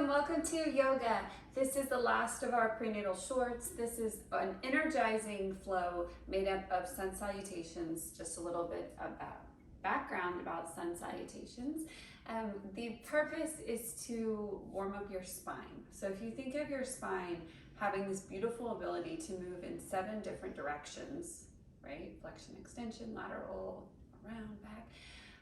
and welcome to yoga. This is the last of our prenatal shorts. This is an energizing flow made up of sun salutations, just a little bit about background about sun salutations. The purpose is to warm up your spine. So if you think of your spine having this beautiful ability to move in 7 different directions, right? Flexion, extension, lateral, around, back.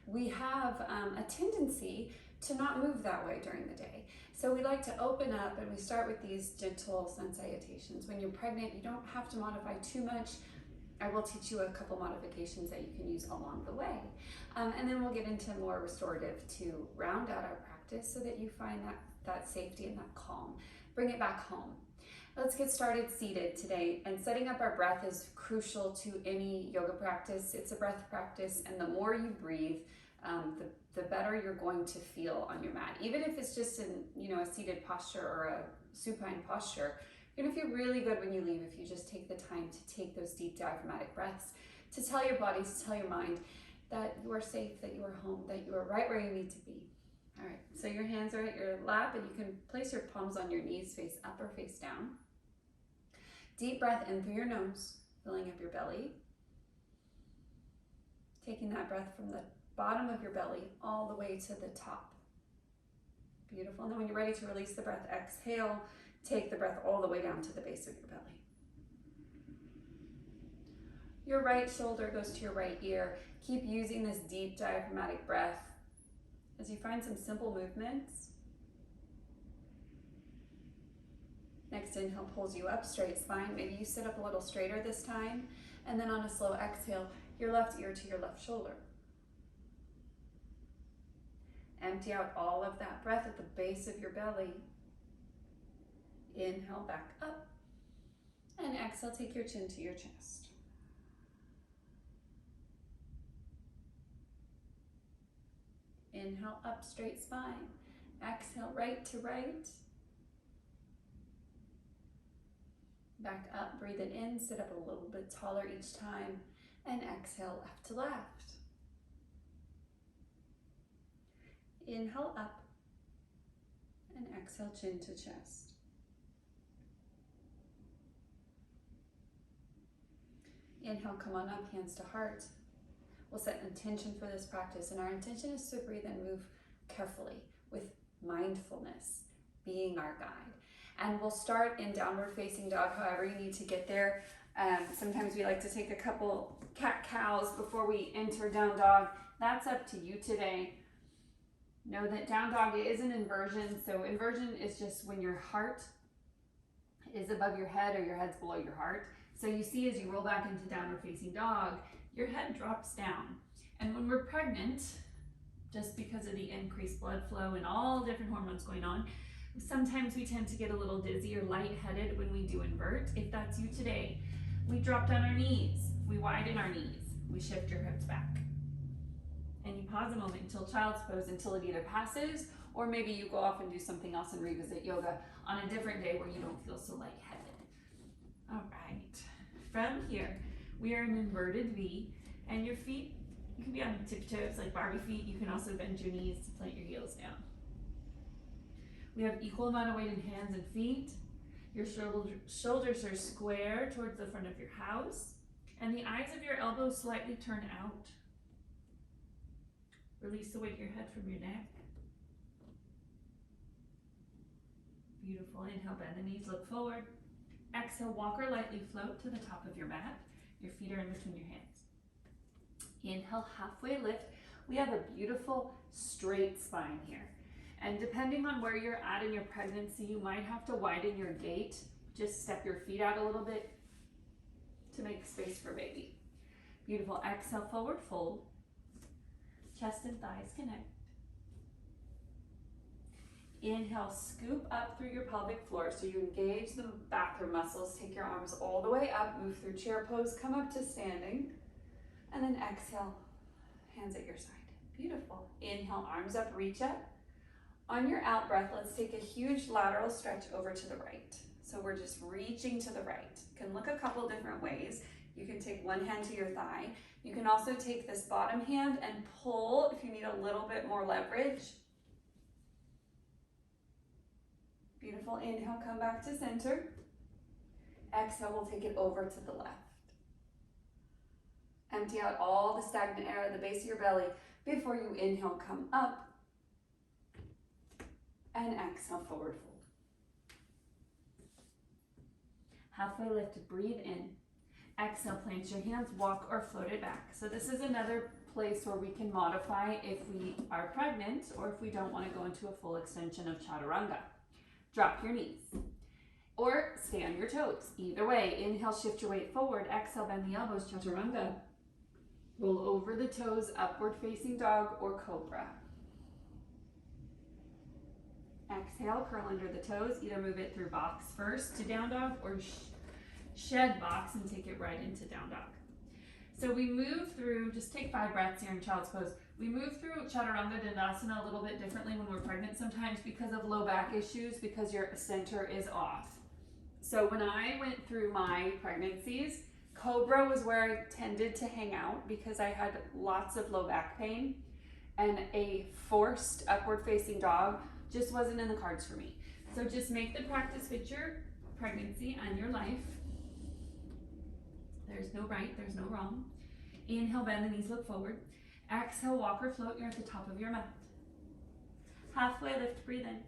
We have a tendency to not move that way during the day. So we like to open up, and we start with these gentle sun salutations. When you're pregnant, you don't have to modify too much. I will teach you a couple modifications that you can use along the way. And then we'll get into more restorative to round out our practice so that you find that safety and that calm. Bring it back home. Let's get started seated today. And setting up our breath is crucial to any yoga practice. It's a breath practice, and the more you breathe, the better you're going to feel on your mat. Even if it's just in a seated posture or a supine posture, you're gonna feel really good when you leave if you just take the time to take those deep diaphragmatic breaths, to tell your body, to tell your mind that you are safe, that you are home, that you are right where you need to be. All right, so your hands are at your lap, and you can place your palms on your knees, face up or face down. Deep breath in through your nose, filling up your belly. Taking that breath from the bottom of your belly all the way to the top. Beautiful. And then when you're ready to release the breath, exhale. Take the breath all the way down to the base of your belly. Your right shoulder goes to your right ear. Keep using this deep diaphragmatic breath as you find some simple movements. Next inhale pulls you up, straight spine. Maybe you sit up a little straighter this time. And then on a slow exhale, your left ear to your left shoulder. Empty out all of that breath at the base of your belly. Inhale back up. And exhale, take your chin to your chest. Inhale up, straight spine. Exhale, right to right. Back up, breathe it in, sit up a little bit taller each time, and exhale left to left. Inhale up, and exhale chin to chest. Inhale, come on up, hands to heart. We'll set an intention for this practice, and our intention is to breathe and move carefully with mindfulness being our guide. And we'll start in downward facing dog, however you need to get there. Sometimes we like to take a couple cat-cows before we enter down dog. That's up to you today. Know that down dog is an inversion. So inversion is just when your heart is above your head or your head's below your heart. So you see as you roll back into downward facing dog, your head drops down. And when we're pregnant, just because of the increased blood flow and all different hormones going on, sometimes we tend to get a little dizzy or lightheaded when we do invert. If that's you today, we drop down our knees, we widen our knees, we shift your hips back. And you pause a moment until child's pose, until it either passes, or maybe you go off and do something else and revisit yoga on a different day where you don't feel so lightheaded. All right, from here, we are in inverted V, and your feet, you can be on tiptoes like Barbie feet. You can also bend your knees to plant your heels down. We have equal amount of weight in hands and feet. Your shoulders are square towards the front of your house, and the eyes of your elbows slightly turn out. Release the weight of your head from your neck. Beautiful. Inhale, bend the knees, look forward. Exhale, walk or lightly float to the top of your mat. Your feet are in between your hands. Inhale, halfway lift. We have a beautiful straight spine here. And depending on where you're at in your pregnancy, you might have to widen your gait. Just step your feet out a little bit to make space for baby. Beautiful. Exhale, forward fold. Chest and thighs connect. Inhale, scoop up through your pelvic floor so you engage the bathroom muscles. Take your arms all the way up, move through chair pose, come up to standing, and then exhale, hands at your side. Beautiful. Inhale, arms up, reach up. On your out breath, let's take a huge lateral stretch over to the right. So we're just reaching to the right. You can look a couple different ways. You can take one hand to your thigh. You can also take this bottom hand and pull if you need a little bit more leverage. Beautiful. Inhale, come back to center. Exhale, we'll take it over to the left. Empty out all the stagnant air at the base of your belly before you inhale, come up. And exhale, forward fold. Halfway lift, breathe in. Exhale, plant your hands, walk or float it back. So this is another place where we can modify if we are pregnant or if we don't want to go into a full extension of chaturanga. Drop your knees or stay on your toes. Either way, inhale, shift your weight forward. Exhale, bend the elbows, chaturanga. Roll over the toes, upward facing dog or cobra. Exhale, curl under the toes. Either move it through box first to down dog or shed box and take it right into down dog. So we move through, just take 5 breaths here in child's pose. We move through chaturanga dandasana a little bit differently when we're pregnant sometimes because of low back issues, because your center is off. So when I went through my pregnancies, cobra was where I tended to hang out because I had lots of low back pain, and a forced upward facing dog just wasn't in the cards for me. So just make the practice fit your pregnancy and your life. There's no right, there's no wrong. Inhale, bend the knees, look forward. Exhale, walk or float, you're at the top of your mat. Halfway lift, breathe in.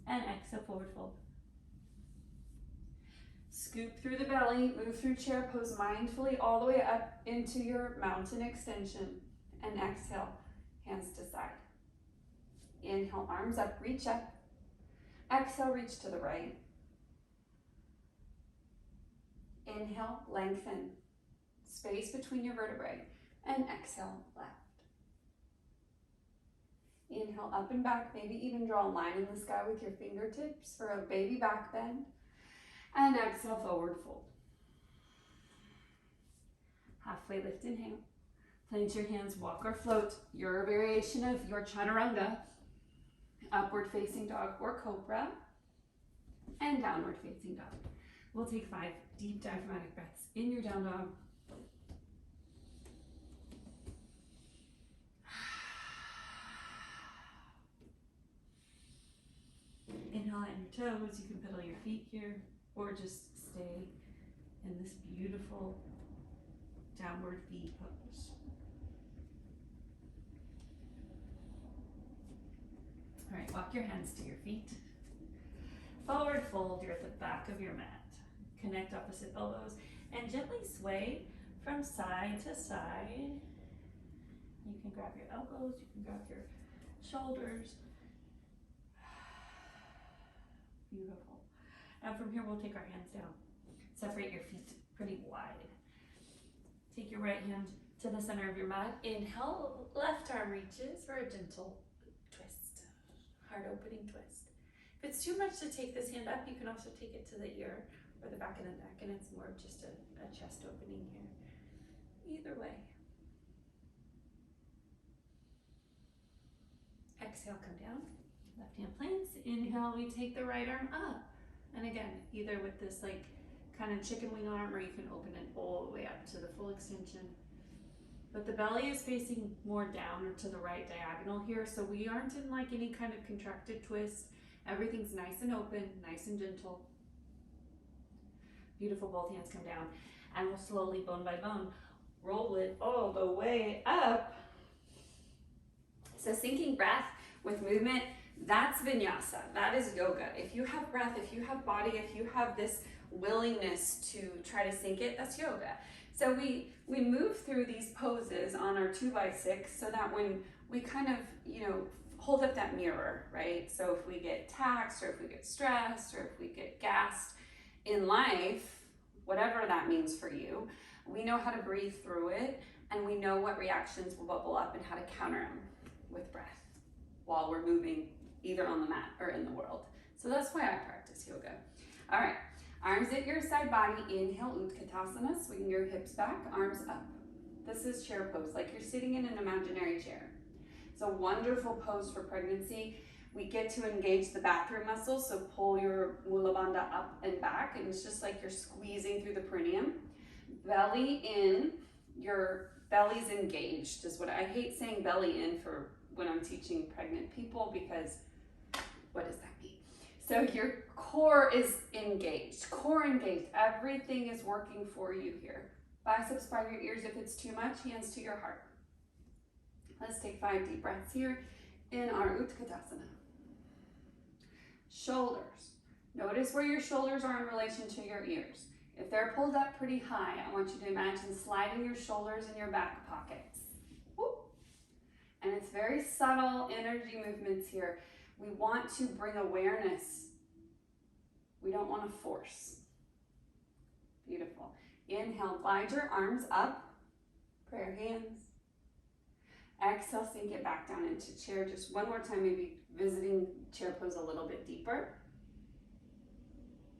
And exhale, forward fold. Scoop through the belly, move through chair pose mindfully all the way up into your mountain extension. And exhale, hands to side. Inhale, arms up, reach up. Exhale, reach to the right. Inhale, lengthen. Space between your vertebrae. And exhale, left. Inhale, up and back. Maybe even draw a line in the sky with your fingertips for a baby back bend. And exhale, forward fold. Halfway lift, inhale. Plant your hands, walk or float. Your variation of your chaturanga. Upward facing dog or cobra. And downward facing dog. We'll take 5 deep diaphragmatic breaths in your down dog. Inhale on your toes. You can pedal your feet here or just stay in this beautiful downward V pose. All right, walk your hands to your feet. Forward fold, you're at the back of your mat. Connect opposite elbows and gently sway from side to side. You can grab your elbows, you can grab your shoulders. Beautiful. And from here, we'll take our hands down. Separate your feet pretty wide. Take your right hand to the center of your mat. Inhale, left arm reaches for a gentle twist, heart opening twist. If it's too much to take this hand up, you can also take it to the ear or the back of the neck, and it's more of just a chest opening here. Either way. Exhale, come down. Left hand plants. Inhale, we take the right arm up. And again, either with this like kind of chicken wing arm, or you can open it all the way up to the full extension. But the belly is facing more down or to the right diagonal here, so we aren't in like any kind of contracted twist. Everything's nice and open, nice and gentle. Beautiful, both hands come down. And we'll slowly, bone by bone, roll it all the way up. So sinking breath with movement, that's vinyasa, that is yoga. If you have breath, if you have body, if you have this willingness to try to sink it, that's yoga. So we move through these poses on our 2x6 so that when we kind of, hold up that mirror, right? So if we get taxed or if we get stressed or if we get gassed in life, whatever that means for you, we know how to breathe through it, and we know what reactions will bubble up and how to counter them with breath while we're moving either on the mat or in the world. So that's why I practice yoga. All right, arms at your side body. Inhale, Utkatasana, swing your hips back, arms up. This is chair pose, like you're sitting in an imaginary chair. It's a wonderful pose for pregnancy. We get to engage the bathroom muscles, so pull your Mula Bandha up and back, and it's just like you're squeezing through the perineum. Belly in, your belly's engaged is what I hate saying belly in for when I'm teaching pregnant people, because what does that mean? So your core is engaged, core engaged. Everything is working for you here. Biceps by your ears if it's too much, hands to your heart. Let's take 5 deep breaths here in our Utkatasana. Shoulders. Notice where your shoulders are in relation to your ears. If they're pulled up pretty high, I want you to imagine sliding your shoulders in your back pockets. Whoop. And it's very subtle energy movements here. We want to bring awareness. We don't want to force. Beautiful. Inhale, glide your arms up, prayer hands. Exhale, sink it back down into chair. Just one more time, maybe visiting chair pose a little bit deeper.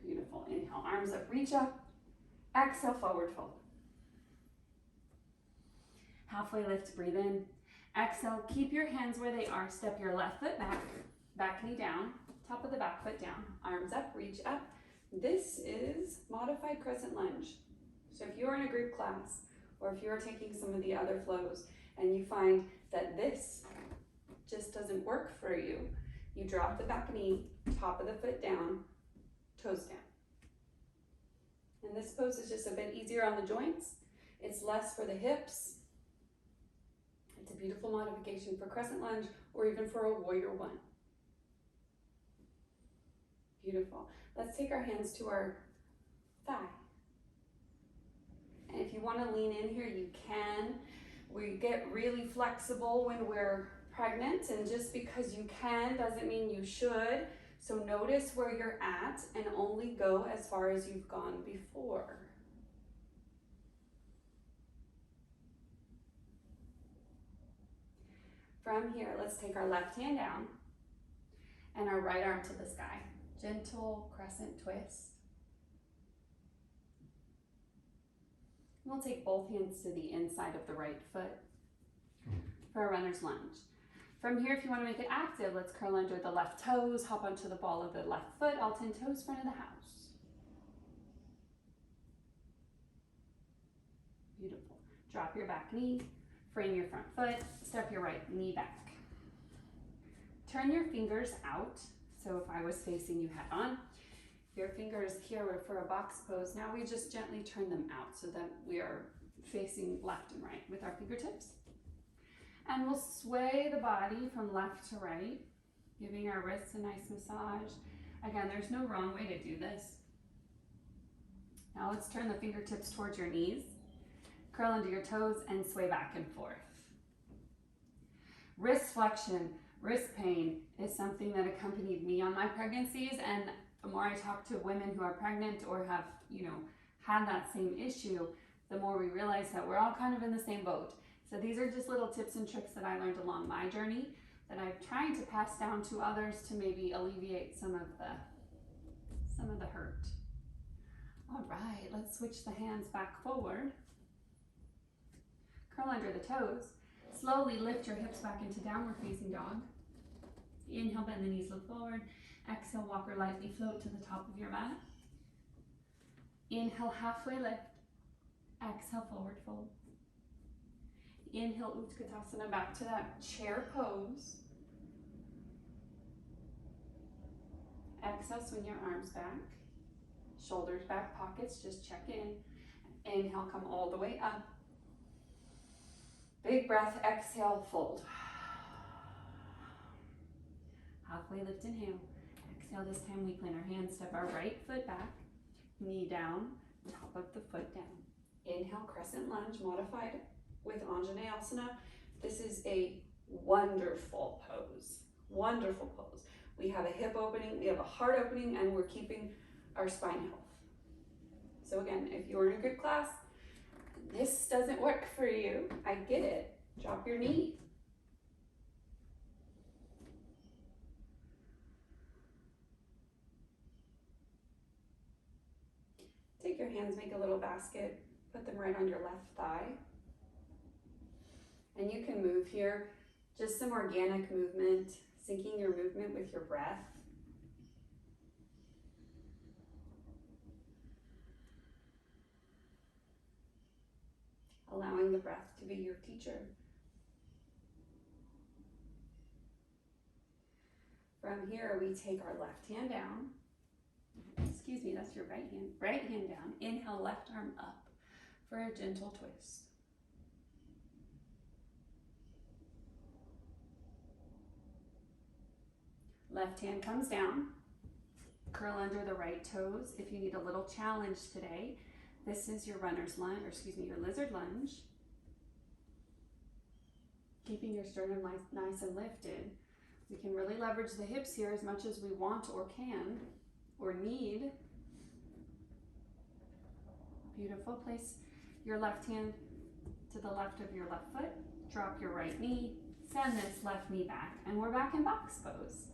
Beautiful. Inhale, arms up, reach up. Exhale, forward fold. Halfway lift, breathe in. Exhale, keep your hands where they are. Step your left foot back, back knee down, top of the back foot down. Arms up, reach up. This is modified crescent lunge. So if you're in a group class, or if you're taking some of the other flows, and you find that this just doesn't work for you, you drop the back knee, top of the foot down, toes down. And this pose is just a bit easier on the joints. It's less for the hips. It's a beautiful modification for crescent lunge or even for a warrior one. Beautiful. Let's take our hands to our thigh. And if you want to lean in here, you can. We get really flexible when we're pregnant, and just because you can doesn't mean you should. So notice where you're at and only go as far as you've gone before. From here, let's take our left hand down and our right arm to the sky. Gentle crescent twist. We'll take both hands to the inside of the right foot for a runner's lunge. From here, if you want to make it active, let's curl under the left toes, hop onto the ball of the left foot, all 10 toes, front of the house. Beautiful. Drop your back knee, frame your front foot, step your right knee back. Turn your fingers out. So if I was facing you head on, your fingers here were for a box pose. Now we just gently turn them out so that we are facing left and right with our fingertips. And we'll sway the body from left to right, giving our wrists a nice massage. Again, there's no wrong way to do this. Now let's turn the fingertips towards your knees, curl into your toes, and sway back and forth. Wrist flexion, wrist pain is something that accompanied me on my pregnancies, and the more I talk to women who are pregnant or have, had that same issue, the more we realize that we're all kind of in the same boat. So these are just little tips and tricks that I learned along my journey that I'm trying to pass down to others to maybe alleviate some of the hurt. All right, let's switch the hands back forward. Curl under the toes. Slowly lift your hips back into downward facing dog. Inhale, bend the knees, look forward. Exhale, walk or lightly float to the top of your mat. Inhale, halfway lift. Exhale, forward fold. Inhale, Utkatasana, back to that chair pose. Exhale, swing your arms back. Shoulders back, pockets, just check in. Inhale, come all the way up. Big breath, exhale, fold. Halfway lift, inhale. Exhale, this time we plant our hands, step our right foot back, knee down, top of the foot down. Inhale, crescent lunge, modified with Anjaneyasana. This is a wonderful pose, wonderful pose. We have a hip opening, we have a heart opening, and we're keeping our spine health. So again, if you're in a group class, this doesn't work for you, I get it. Drop your knee. Take your hands, make a little basket, put them right on your left thigh. And you can move here, just some organic movement, syncing your movement with your breath. Allowing the breath to be your teacher. From here, we take our left hand down. Excuse me, that's your right hand. Right hand down. Inhale, left arm up for a gentle twist. Left hand comes down. Curl under the right toes. If you need a little challenge today, this is your runner's lunge, or excuse me, your lizard lunge. Keeping your sternum nice and lifted. We can really leverage the hips here as much as we want or can or need. Beautiful. Place your left hand to the left of your left foot. Drop your right knee. Send this left knee back. And we're back in box pose.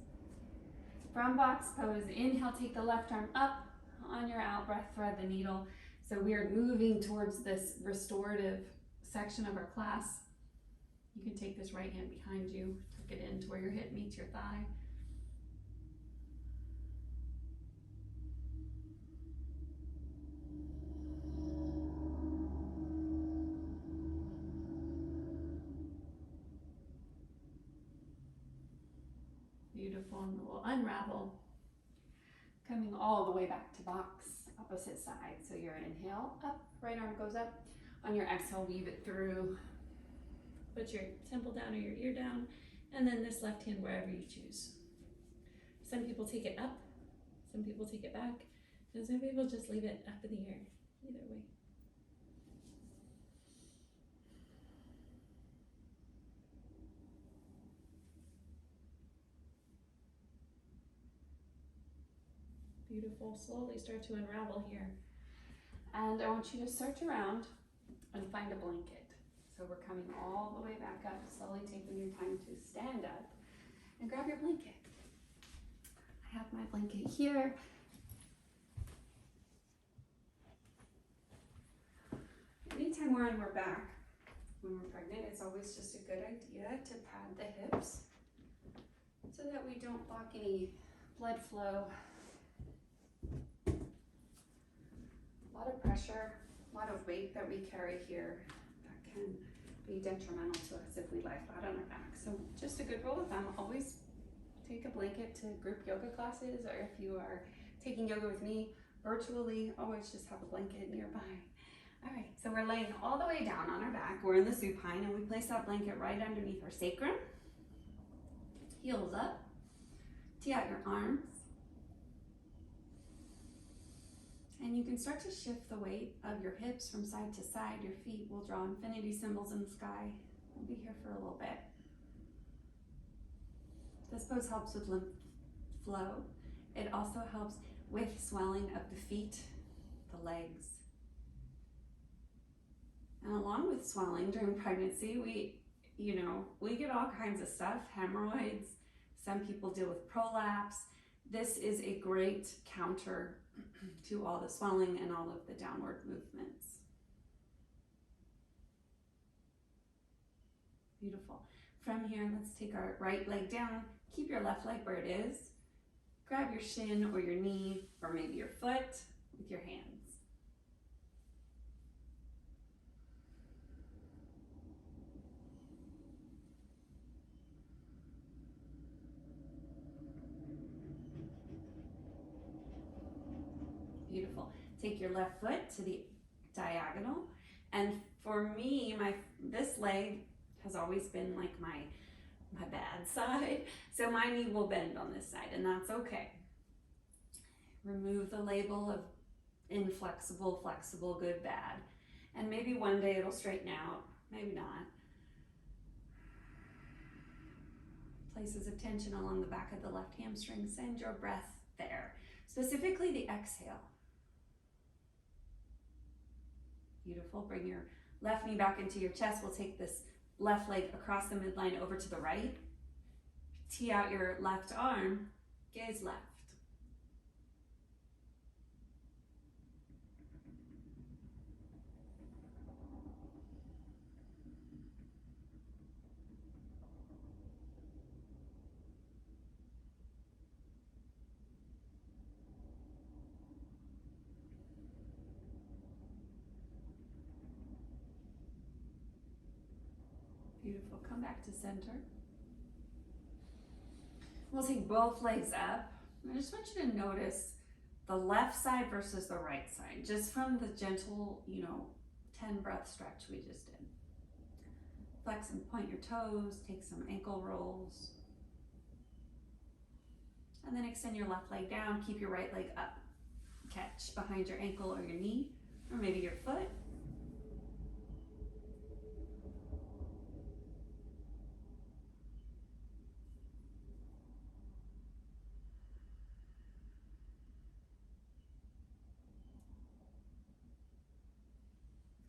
From box pose, inhale, take the left arm up. On your out breath, thread the needle. So we are moving towards this restorative section of our class. You can take this right hand behind you, tuck it in to where your hip meets your thigh. Beautiful, and we'll unravel, coming all the way back to box, opposite side. So your inhale, up, right arm goes up. On your exhale, weave it through. Put your temple down or your ear down, and then this left hand wherever you choose. Some people take it up, some people take it back, and some people just leave it up in the air. Either way. Beautiful. Slowly start to unravel here. And I want you to search around and find a blanket. So we're coming all the way back up, slowly taking your time to stand up and grab your blanket. I have my blanket here. Anytime we're on our back, when we're pregnant, it's always just a good idea to pad the hips so that we don't block any blood flow. A lot of pressure, a lot of weight that we carry here that can be detrimental to us if we lie flat on our back. So just a good rule of thumb, always take a blanket to group yoga classes, or if you are taking yoga with me virtually, always just have a blanket nearby. All right, so we're laying all the way down on our back. We're in the supine, and we place that blanket right underneath our sacrum. Heels up. Tee out your arms. And you can start to shift the weight of your hips from side to side. Your feet will draw infinity symbols in the sky. We'll be here for a little bit. This pose helps with lymph flow. It also helps with swelling of the feet, the legs. And along with swelling during pregnancy, we get all kinds of stuff, hemorrhoids. Some people deal with prolapse. This is a great counter to all the swelling and all of the downward movements. Beautiful. From here, let's take our right leg down. Keep your left leg where it is. Grab your shin or your knee or maybe your foot with your hands. Beautiful. Take your left foot to the diagonal. And for me, this leg has always been like my bad side. So my knee will bend on this side, and that's okay. Remove the label of inflexible, flexible, good, bad. And maybe one day it'll straighten out, maybe not. Places of tension along the back of the left hamstring. Send your breath there. Specifically the exhale. Beautiful. Bring your left knee back into your chest. We'll take this left leg across the midline over to the right. Tee out your left arm. Gaze left. Beautiful. Come back to center. We'll take both legs up. I just want you to notice the left side versus the right side, just from the gentle, 10 breath stretch we just did. Flex and point your toes, take some ankle rolls. And then extend your left leg down, keep your right leg up. Catch behind your ankle or your knee, or maybe your foot.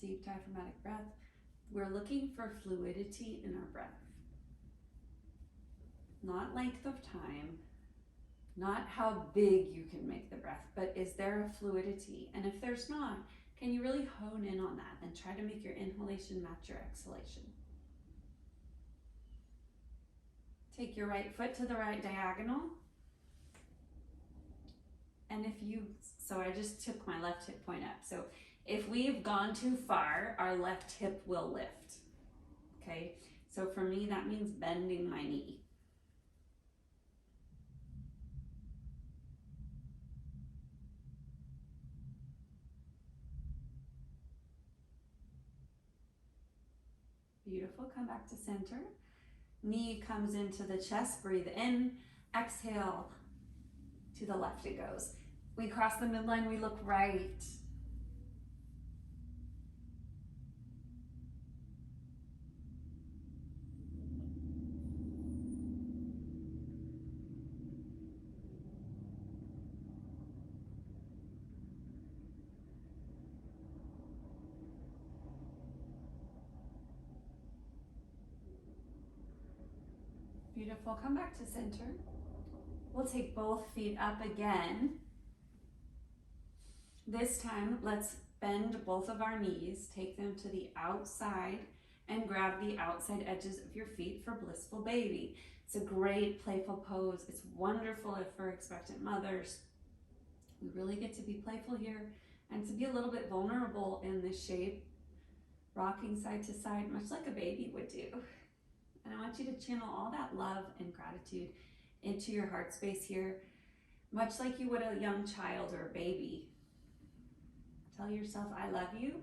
Deep diaphragmatic breath. We're looking for fluidity in our breath. Not length of time, not how big you can make the breath, but is there a fluidity? And if there's not, can you really hone in on that and try to make your inhalation match your exhalation? Take your right foot to the right diagonal. And so I just took my left hip point up. So if we've gone too far, our left hip will lift, okay? So for me, that means bending my knee. Beautiful, come back to center. Knee comes into the chest, breathe in, exhale, to the left it goes. We cross the midline, we look right. Beautiful, come back to center. We'll take both feet up again. This time, let's bend both of our knees, take them to the outside, and grab the outside edges of your feet for blissful baby. It's a great playful pose. It's wonderful if for expectant mothers. We really get to be playful here and to be a little bit vulnerable in this shape, rocking side to side, much like a baby would do. And I want you to channel all that love and gratitude into your heart space here, much like you would a young child or a baby. Tell yourself, I love you,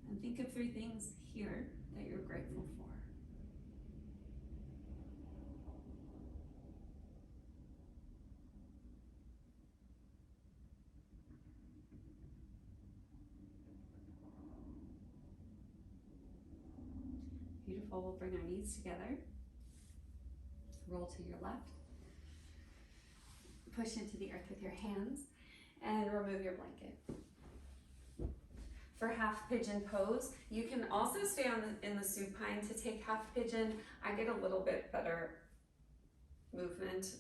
and think of 3 things here that you're grateful for. Beautiful, we'll bring our knees together. Roll to your left. Push into the earth with your hands and remove your blanket. For half pigeon pose, you can also stay in the supine. To take half pigeon, I get a little bit better movement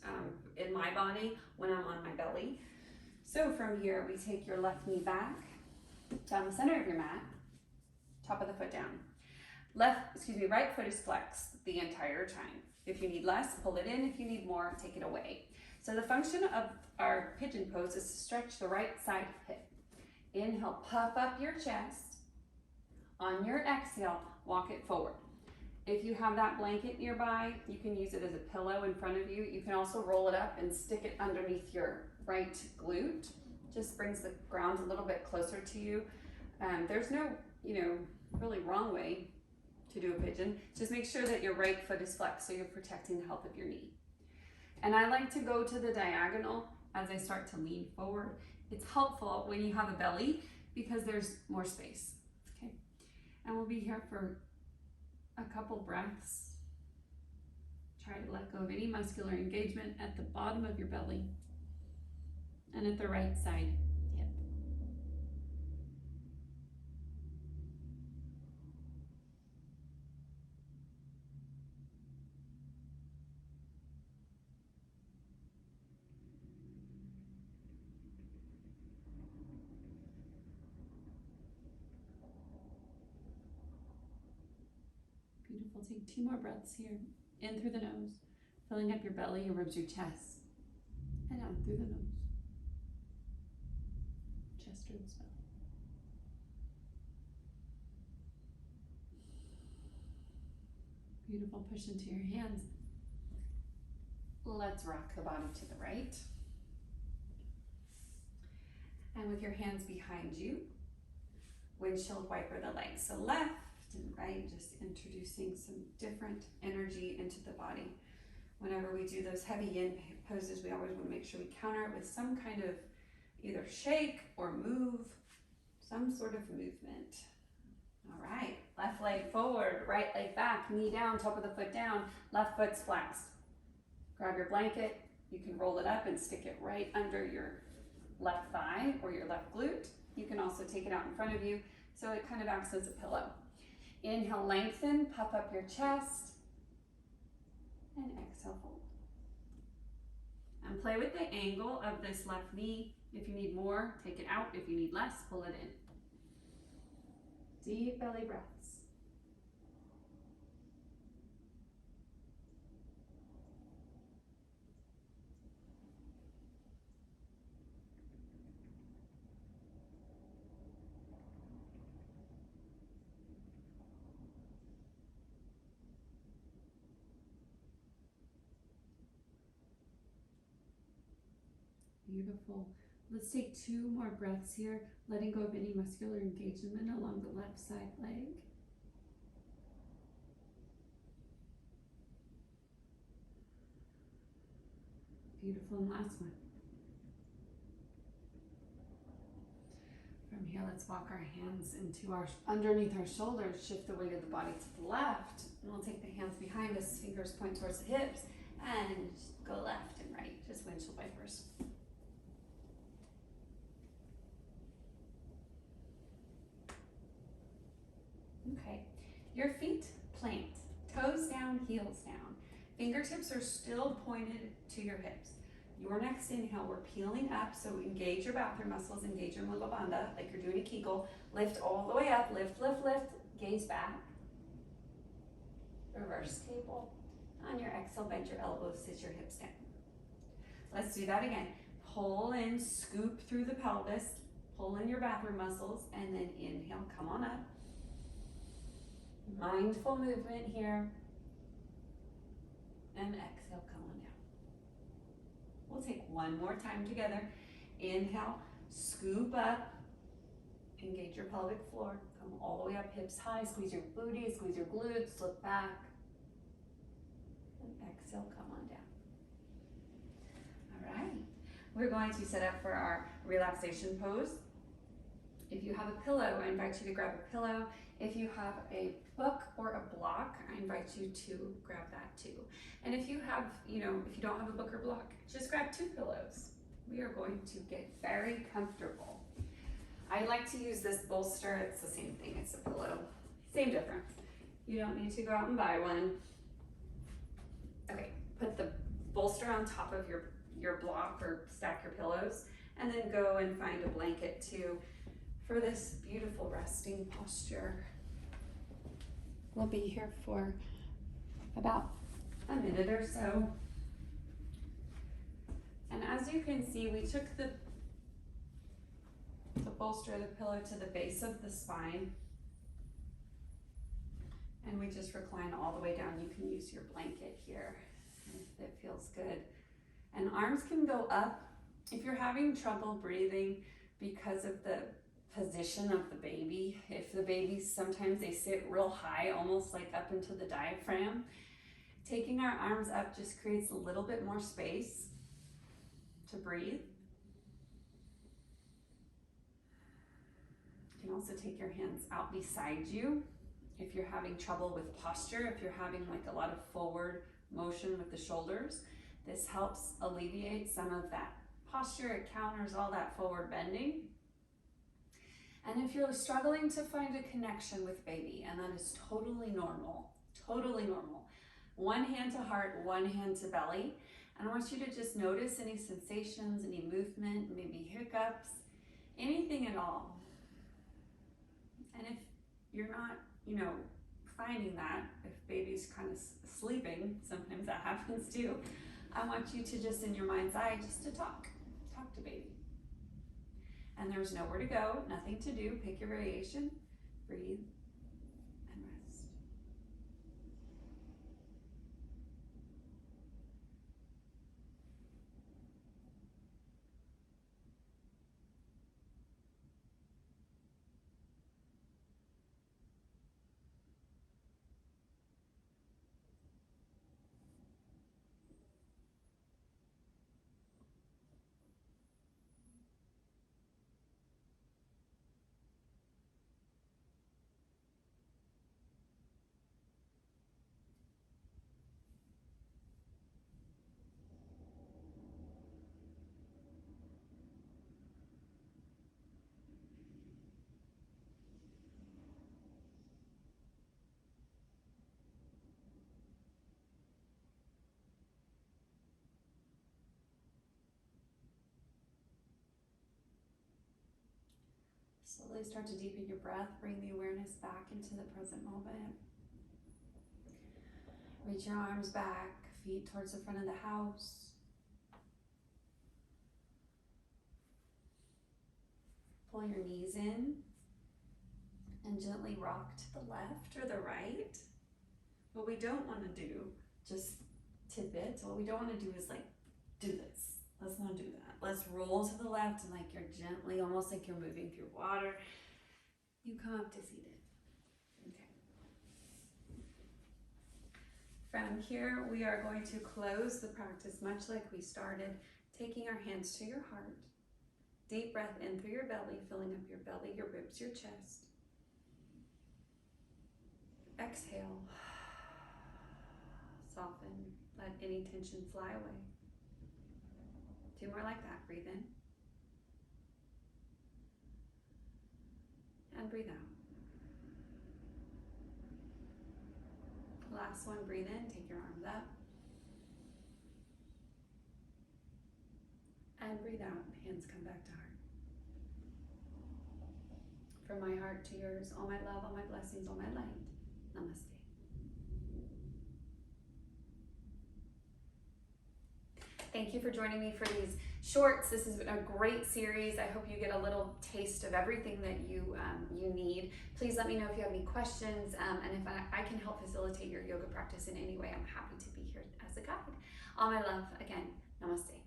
in my body when I'm on my belly. So from here, we take your left knee back, down the center of your mat, top of the foot down. Right foot is flexed the entire time. If you need less, pull it in. If you need more, take it away. So the function of our pigeon pose is to stretch the right side hip. Inhale, puff up your chest. On your exhale, walk it forward. If you have that blanket nearby, you can use it as a pillow in front of you. You can also roll it up and stick it underneath your right glute. Just brings the ground a little bit closer to you. There's no, really wrong way to do a pigeon. Just make sure that your right foot is flexed so you're protecting the health of your knee. And I like to go to the diagonal as I start to lean forward. It's helpful when you have a belly because there's more space, okay? And we'll be here for a couple breaths. Try to let go of any muscular engagement at the bottom of your belly and at the right side hip. Beautiful, take 2 more breaths here. In through the nose, filling up your belly, your ribs, your chest, and out through the nose. Chest, ribs, belly. Beautiful, push into your hands. Let's rock the body to the right. And with your hands behind you, windshield wiper the legs. So left and right, just introducing some different energy into the body. Whenever we do those heavy yin poses, we always want to make sure we counter it with some kind of either shake or move, some sort of movement. All right, left leg forward, right leg back, knee down, top of the foot down, left foot splats. Grab your blanket, you can roll it up and stick it right under your left thigh or your left glute. You can also take it out in front of you so it kind of acts as a pillow. Inhale, lengthen, puff up your chest, and exhale, fold. And play with the angle of this left knee. If you need more, take it out. If you need less, pull it in. Deep belly breaths. Beautiful. Let's take 2 more breaths here, letting go of any muscular engagement along the left side leg. Beautiful, and last one. From here, let's walk our hands into underneath our shoulders, shift the weight of the body to the left, and we'll take the hands behind us, fingers point towards the hips, and go left and right, just windshield wipers. Okay, your feet plant, toes down, heels down. Fingertips are still pointed to your hips. Your next inhale, we're peeling up, so engage your bathroom muscles, engage your Mula Bandha, like you're doing a Kegel. Lift all the way up, lift, lift, lift, gaze back. Reverse table. On your exhale, bend your elbows, sit your hips down. Let's do that again. Pull in, scoop through the pelvis, pull in your bathroom muscles, and then inhale, come on up. Mindful movement here. And exhale, come on down. We'll take one more time together. Inhale, scoop up, engage your pelvic floor, come all the way up, hips high, squeeze your booty, squeeze your glutes, look back. And exhale, come on down. All right, we're going to set up for our relaxation pose. If you have a pillow, I invite you to grab a pillow. If you have a book or a block, I invite you to grab that too. And if you have, if you don't have a book or block, just grab 2 pillows. We are going to get very comfortable. I like to use this bolster. It's the same thing, it's a pillow. Same difference. You don't need to go out and buy one. Okay, put the bolster on top of your block or stack your pillows, and then go and find a blanket too for this beautiful resting posture. We'll be here for about a minute or so. And as you can see, we took the bolster, the pillow, to the base of the spine, and we just recline all the way down. You can use your blanket here if it feels good. And arms can go up. If you're having trouble breathing because of the position of the baby, if the babies, sometimes they sit real high, almost like up into the diaphragm, taking our arms up just creates a little bit more space to breathe. You can also take your hands out beside you if you're having trouble with posture, if you're having like a lot of forward motion with the shoulders. This helps alleviate some of that posture. It counters all that forward bending. And if you're struggling to find a connection with baby, and that is totally normal, totally normal. One hand to heart, one hand to belly. And I want you to just notice any sensations, any movement, maybe hiccups, anything at all. And if you're not, finding that, if baby's kind of sleeping, sometimes that happens too, I want you to just, in your mind's eye, just to talk to baby. And there's nowhere to go, nothing to do. Pick your variation, breathe, and rest. slowly start to deepen your breath. Bring the awareness back into the present moment. Reach your arms back, feet towards the front of the house. Pull your knees in and gently rock to the left or the right. What we don't want to do, just tidbits, what we don't want to do is like do this. Let's not do that. Let's roll to the left and like you're gently, almost like you're moving through water. You come up to seated. Okay. From here, we are going to close the practice much like we started, taking our hands to your heart. Deep breath in through your belly, filling up your belly, your ribs, your chest. Exhale. Soften. Let any tension fly away. 2 more like that. Breathe in. And breathe out. Last one, breathe in. Take your arms up. And breathe out. Hands come back to heart. From my heart to yours, all my love, all my blessings, all my light. Namaste. Thank you for joining me for these shorts. This has been a great series. I hope you get a little taste of everything that you need. Please let me know if you have any questions, and if I can help facilitate your yoga practice in any way, I'm happy to be here as a guide. All my love, again, namaste.